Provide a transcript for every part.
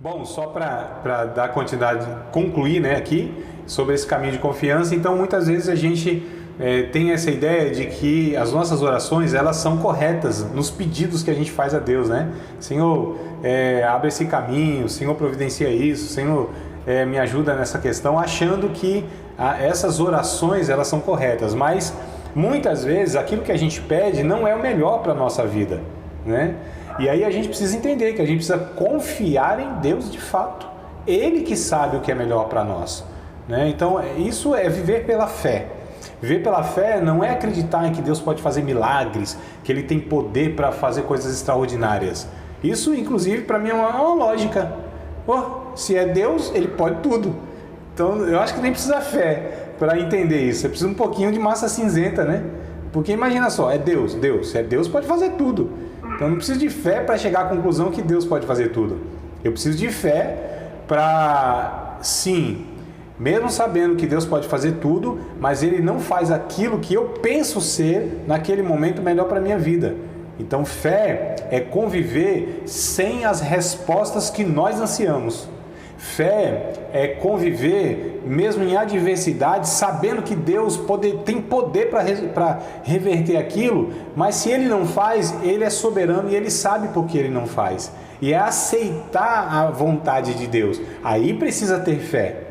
Bom, só para dar continuidade, concluir, né, aqui sobre esse caminho de confiança. Então, muitas vezes a gente tem essa ideia de que as nossas orações, elas são corretas nos pedidos que a gente faz a Deus, né? Senhor, abre esse caminho, Senhor, providencia isso, Senhor, me ajuda nessa questão, achando que essas orações, elas são corretas. Mas muitas vezes aquilo que a gente pede não é o melhor para a nossa vida, né? E aí a gente precisa entender que a gente precisa confiar em Deus de fato. Ele que sabe o que é melhor para nós, né? Então isso é viver pela fé. Viver pela fé não é acreditar em que Deus pode fazer milagres, que Ele tem poder para fazer coisas extraordinárias. Isso inclusive para mim é uma lógica. Se é Deus, Ele pode tudo. Então eu acho que nem precisa fé para entender isso. Você precisa um pouquinho de massa cinzenta, né? Porque imagina só, é Deus. Se é Deus, pode fazer tudo. Então eu não preciso de fé para chegar à conclusão que Deus pode fazer tudo. Eu preciso de fé para, sim, mesmo sabendo que Deus pode fazer tudo, mas Ele não faz aquilo que eu penso ser naquele momento melhor para a minha vida. Então fé é conviver sem as respostas que nós ansiamos. Fé é conviver mesmo em adversidade, sabendo que Deus tem poder para reverter aquilo, mas se Ele não faz, Ele é soberano e Ele sabe por que Ele não faz. E é aceitar a vontade de Deus. Aí precisa ter fé.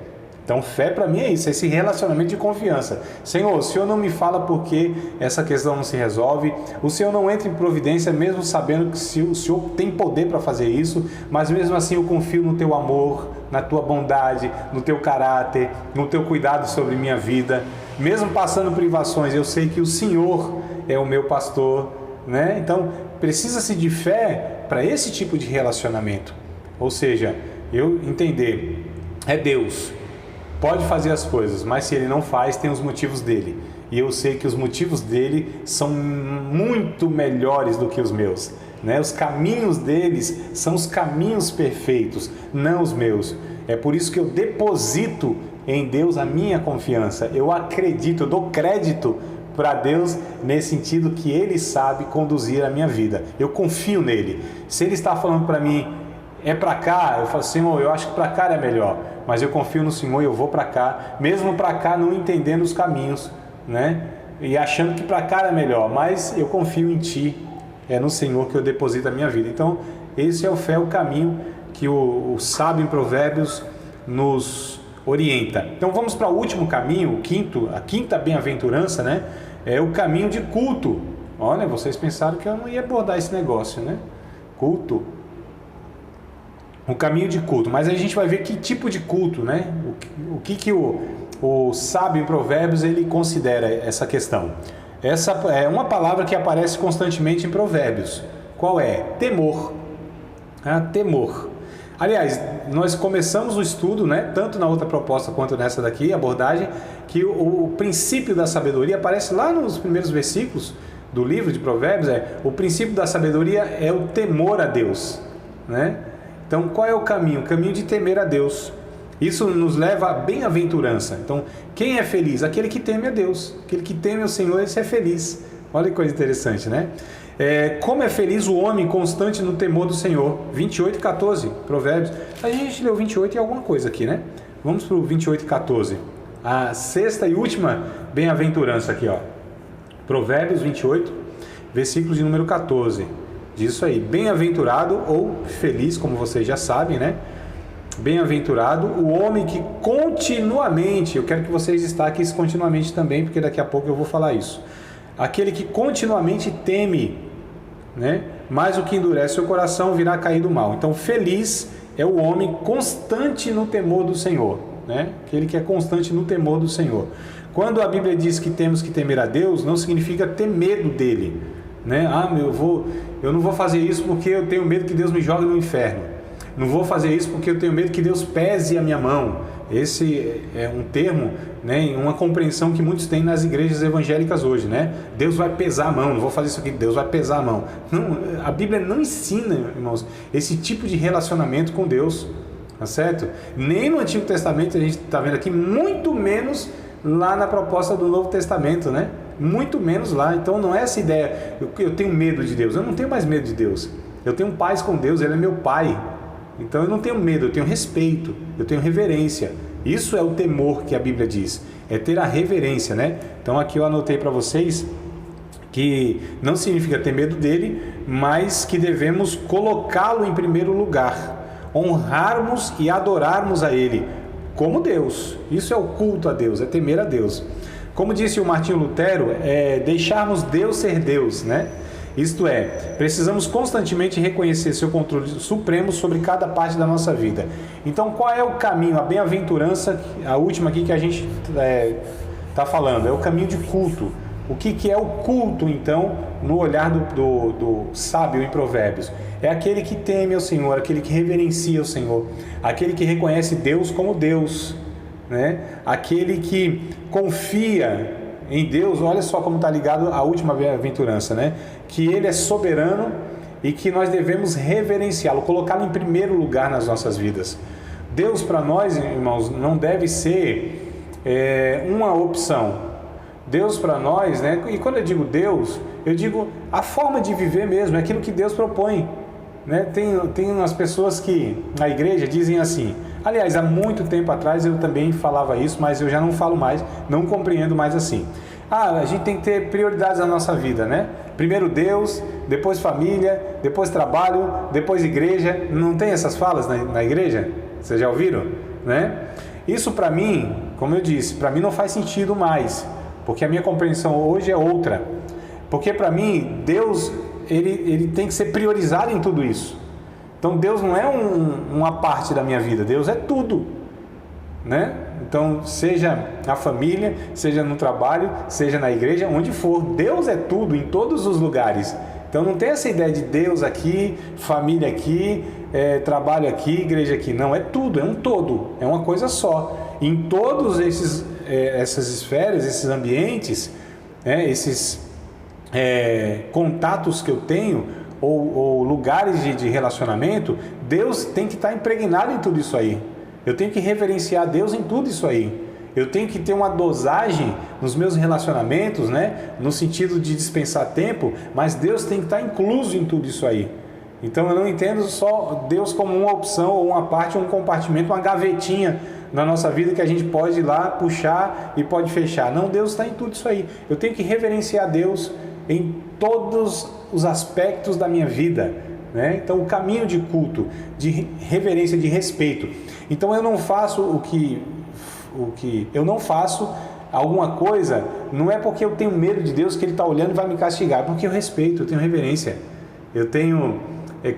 Então fé para mim é isso, é esse relacionamento de confiança. Senhor, o Senhor não me fala por que essa questão não se resolve, o Senhor não entra em providência mesmo sabendo que o Senhor tem poder para fazer isso, mas mesmo assim eu confio no Teu amor, na Tua bondade, no Teu caráter, no Teu cuidado sobre minha vida. Mesmo passando privações, eu sei que o Senhor é o meu pastor, né? Então precisa-se de fé para esse tipo de relacionamento. Ou seja, eu entender, é Deus. Pode fazer as coisas, mas se Ele não faz, tem os motivos dele. E eu sei que os motivos dele são muito melhores do que os meus, né? Os caminhos deles são os caminhos perfeitos, não os meus. É por isso que eu deposito em Deus a minha confiança. Eu acredito, eu dou crédito para Deus nesse sentido que Ele sabe conduzir a minha vida. Eu confio nele. Se Ele está falando para mim, é para cá, eu falo, Senhor, eu acho que para cá é melhor, mas eu confio no Senhor e eu vou para cá, mesmo para cá não entendendo os caminhos, né? E achando que para cá é melhor, mas eu confio em Ti, é no Senhor que eu deposito a minha vida. Então esse é o caminho que o sábio em Provérbios nos orienta. Então vamos para o último caminho, a quinta bem-aventurança, né? É o caminho de culto. Olha, vocês pensaram que eu não ia abordar esse negócio, né? Culto. O caminho de culto, mas a gente vai ver que tipo de culto, né? O que o sábio em Provérbios ele considera essa questão. Essa é uma palavra que aparece constantemente em Provérbios. Qual é? Temor. Temor. Aliás, nós começamos o estudo, né? Tanto na outra proposta quanto nessa daqui, abordagem, que o princípio da sabedoria aparece lá nos primeiros versículos do livro de Provérbios. O princípio da sabedoria é o temor a Deus, né? Então, qual é o caminho? O caminho de temer a Deus. Isso nos leva à bem-aventurança. Então, quem é feliz? Aquele que teme a Deus. Aquele que teme o Senhor, esse é feliz. Olha que coisa interessante, né? Como é feliz o homem constante no temor do Senhor. 28:14, Provérbios. A gente leu 28 e alguma coisa aqui, né? Vamos para o 28:14. A sexta e última bem-aventurança aqui, ó. Provérbios 28, versículos de número 14. Diz isso aí, bem-aventurado ou feliz, como vocês já sabem, né? Bem-aventurado o homem que continuamente, eu quero que vocês destaquem isso continuamente também, porque daqui a pouco eu vou falar isso. Aquele que continuamente teme, né? Mas o que endurece o coração virá a cair do mal. Então, feliz é o homem constante no temor do Senhor, né? Aquele que é constante no temor do Senhor. Quando a Bíblia diz que temos que temer a Deus, não significa ter medo dele, né? Eu não vou fazer isso porque eu tenho medo que Deus me jogue no inferno. Não vou fazer isso porque eu tenho medo que Deus pese a minha mão. Esse é um termo, né, uma compreensão que muitos têm nas igrejas evangélicas hoje, né? Deus vai pesar a mão, não vou fazer isso aqui, Deus vai pesar a mão. Não, a Bíblia não ensina, irmãos, esse tipo de relacionamento com Deus, tá certo? Nem no Antigo Testamento a gente está vendo aqui, muito menos lá na proposta do Novo Testamento, né? Muito menos lá. Então não é essa ideia, eu tenho medo de Deus. Eu não tenho mais medo de Deus. Eu tenho paz com Deus, Ele é meu Pai, Então eu não tenho medo, eu tenho respeito, eu tenho reverência. Isso é o temor que a Bíblia diz, é ter a reverência, né? Então aqui eu anotei para vocês que não significa ter medo dele, mas que devemos colocá-lo em primeiro lugar, honrarmos e adorarmos a ele como Deus. Isso é o culto a Deus, é temer a Deus. Como disse o Martinho Lutero, é deixarmos Deus ser Deus, né? Isto é, precisamos constantemente reconhecer seu controle supremo sobre cada parte da nossa vida. Então, qual é o caminho, a bem-aventurança, a última aqui que a gente está falando, é o caminho de culto. O que é o culto, então, no olhar do sábio em Provérbios? É aquele que teme ao Senhor, aquele que reverencia o Senhor, aquele que reconhece Deus como Deus, né? Aquele que confia em Deus. Olha só como está ligado à última bem-aventurança, né? Que Ele é soberano e que nós devemos reverenciá-lo, colocá-lo em primeiro lugar nas nossas vidas. Deus para nós, irmãos, não deve ser uma opção. Deus para nós, né? E quando eu digo Deus, eu digo a forma de viver mesmo, é aquilo que Deus propõe, né? Tem umas pessoas que na igreja dizem assim, aliás, há muito tempo atrás eu também falava isso, mas eu já não falo mais, não compreendo mais assim. A gente tem que ter prioridades na nossa vida, né? Primeiro Deus, depois família, depois trabalho, depois igreja. Não tem essas falas na igreja? Vocês já ouviram? Né? Isso para mim, como eu disse, para mim não faz sentido mais, porque a minha compreensão hoje é outra. Porque para mim, Deus, ele tem que ser priorizado em tudo isso. Então Deus não é uma parte da minha vida, Deus é tudo, né? Então, seja na família, seja no trabalho, seja na igreja, onde for, Deus é tudo em todos os lugares. Então não tem essa ideia de Deus aqui, família aqui, trabalho aqui, igreja aqui. Não, é tudo, é um todo, é uma coisa só. Em todos essas esferas, esses ambientes, esses contatos que eu tenho, ou lugares de relacionamento, Deus tem que estar impregnado em tudo isso aí. Eu tenho que reverenciar Deus em tudo isso aí. Eu tenho que ter uma dosagem nos meus relacionamentos, né? No sentido de dispensar tempo, mas Deus tem que estar incluso em tudo isso aí. Então eu não entendo só Deus como uma opção, ou uma parte, um compartimento, uma gavetinha na nossa vida que a gente pode ir lá puxar e pode fechar. Não, Deus está em tudo isso aí. Eu tenho que reverenciar Deus em todos os aspectos da minha vida, né? Então o caminho de culto, de reverência, de respeito. Então eu não faço o que eu não faço alguma coisa, não é porque eu tenho medo de Deus que Ele está olhando e vai me castigar, porque eu respeito, eu tenho reverência, eu tenho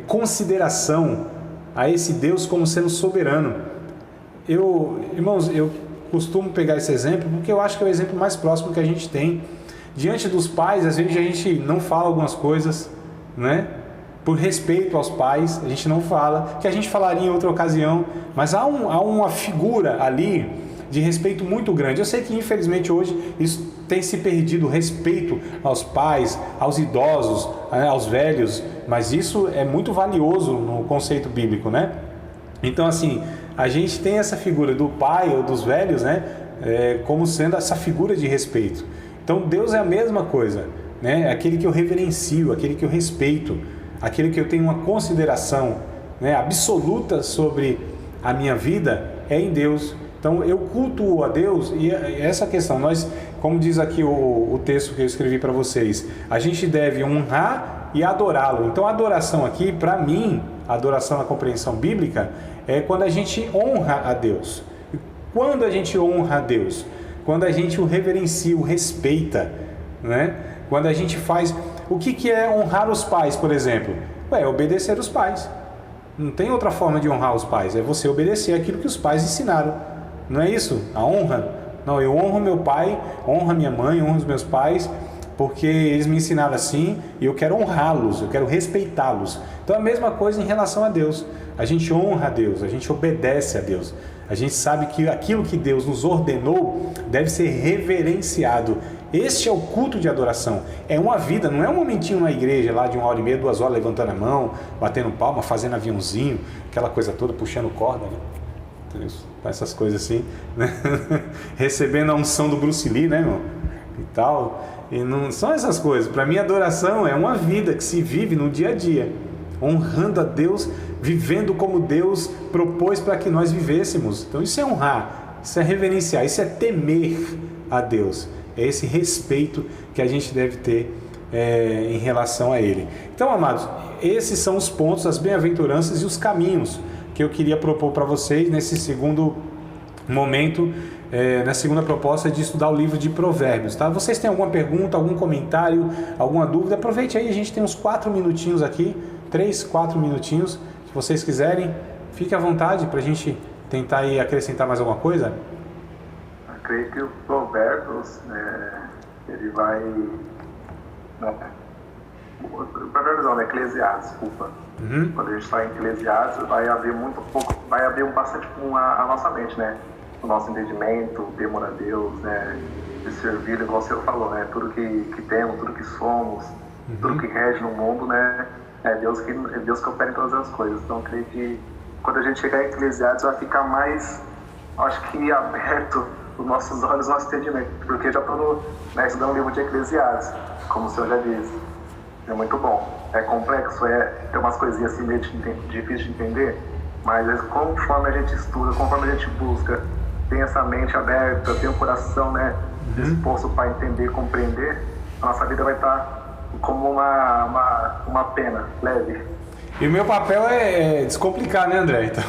consideração a esse Deus como sendo soberano. Irmãos, eu costumo pegar esse exemplo porque eu acho que é o exemplo mais próximo que a gente tem. Diante dos pais, às vezes a gente não fala algumas coisas, né? Por respeito aos pais, a gente não fala, que a gente falaria em outra ocasião, mas há uma figura ali de respeito muito grande. Eu sei que infelizmente hoje isso tem se perdido, o respeito aos pais, aos idosos, aos velhos, mas isso é muito valioso no conceito bíblico, né? Então assim, a gente tem essa figura do pai ou dos velhos, né? Como sendo essa figura de respeito. Então Deus é a mesma coisa, né? Aquele que eu reverencio, aquele que eu respeito, aquele que eu tenho uma consideração, né, absoluta sobre a minha vida, é em Deus. Então eu cultuo a Deus, e essa questão, nós, como diz aqui o texto que eu escrevi para vocês, a gente deve honrar e adorá-lo. Então a adoração aqui, para mim, a adoração na compreensão bíblica, é quando a gente honra a Deus. E quando a gente honra a Deus? Quando a gente o reverencia, o respeita, né? Quando a gente faz... O que é honrar os pais, por exemplo? É obedecer os pais. Não tem outra forma de honrar os pais. É você obedecer aquilo que os pais ensinaram. Não é isso? A honra? Não, eu honro meu pai, honro a minha mãe, honro os meus pais, porque eles me ensinaram assim e eu quero honrá-los, eu quero respeitá-los. Então a mesma coisa em relação a Deus. A gente honra a Deus, a gente obedece a Deus. A gente sabe que aquilo que Deus nos ordenou deve ser reverenciado. Este é o culto de adoração. É uma vida, não é um momentinho na igreja lá de 1h30, 2 horas levantando a mão, batendo palma, fazendo aviãozinho, aquela coisa toda, puxando corda, né? Essas coisas assim, né? Recebendo a unção do Bruce Lee, né, irmão? E tal. E não são essas coisas. Para mim, adoração é uma vida que se vive no dia a dia, honrando a Deus vivendo como Deus propôs para que nós vivêssemos. Então isso é honrar, isso é reverenciar, isso é temer a Deus. É esse respeito que a gente deve ter em relação a Ele. Então, amados, esses são os pontos, as bem-aventuranças e os caminhos que eu queria propor para vocês nesse segundo momento, na segunda proposta de estudar o livro de Provérbios. Tá? Vocês têm alguma pergunta, algum comentário, alguma dúvida? Aproveite aí, a gente tem uns 4 minutinhos aqui, 3, 4 minutinhos. Se vocês quiserem, fique à vontade para a gente tentar aí acrescentar mais alguma coisa. Eu creio que o Provérbios, ele vai... Não, Provérbios não, Eclesiastes, desculpa. Quando a gente está em Eclesiastes, vai abrir bastante a nossa mente, né? O nosso entendimento, o temor a Deus, né? De servir, igual você falou, né? Tudo que temos, tudo que somos, tudo que rege no mundo, né? É Deus que opera em todas as coisas. Então, eu creio que quando a gente chegar em Eclesiastes, vai ficar mais, acho que, aberto os nossos olhos, o nosso entendimento. Porque já estou estudando o livro de Eclesiastes, como o senhor já disse. É muito bom. É complexo, tem umas coisinhas assim meio difíceis de entender, mas conforme a gente estuda, conforme a gente busca, tem essa mente aberta, tem o coração, né, disposto para entender, compreender, a nossa vida vai estar como uma pena leve. E o meu papel é descomplicar, né, André? Então,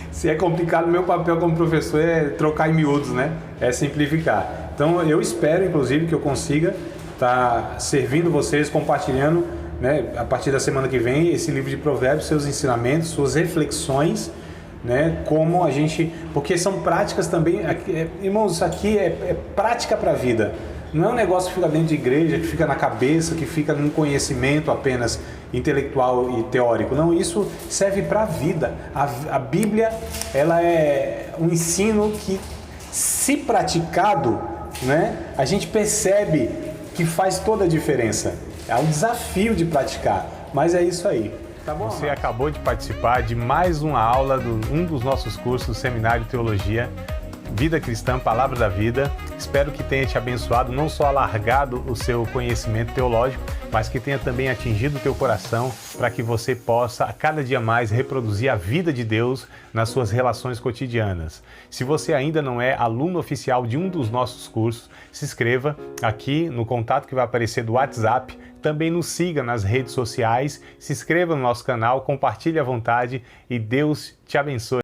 se é complicado, o meu papel como professor é trocar em miúdos, né? É simplificar. Então, eu espero, inclusive, que eu consiga estar servindo vocês, compartilhando, né, a partir da semana que vem, esse livro de Provérbios, seus ensinamentos, suas reflexões, né, como a gente... Porque são práticas também... irmãos, isso aqui é prática para a vida. Não é um negócio que fica dentro de igreja, que fica na cabeça, que fica num conhecimento apenas intelectual e teórico. Não, isso serve para a vida. A Bíblia, ela é um ensino que, se praticado, né, a gente percebe que faz toda a diferença. É um desafio de praticar, mas é isso aí. Tá bom? Você acabou de participar de mais uma aula de um dos nossos cursos do Seminário de Teologia, Vida Cristã, Palavra da Vida. Espero que tenha te abençoado, não só alargado o seu conhecimento teológico, mas que tenha também atingido o teu coração para que você possa, a cada dia mais, reproduzir a vida de Deus nas suas relações cotidianas. Se você ainda não é aluno oficial de um dos nossos cursos, se inscreva aqui no contato que vai aparecer do WhatsApp. Também nos siga nas redes sociais, se inscreva no nosso canal, compartilhe à vontade e Deus te abençoe.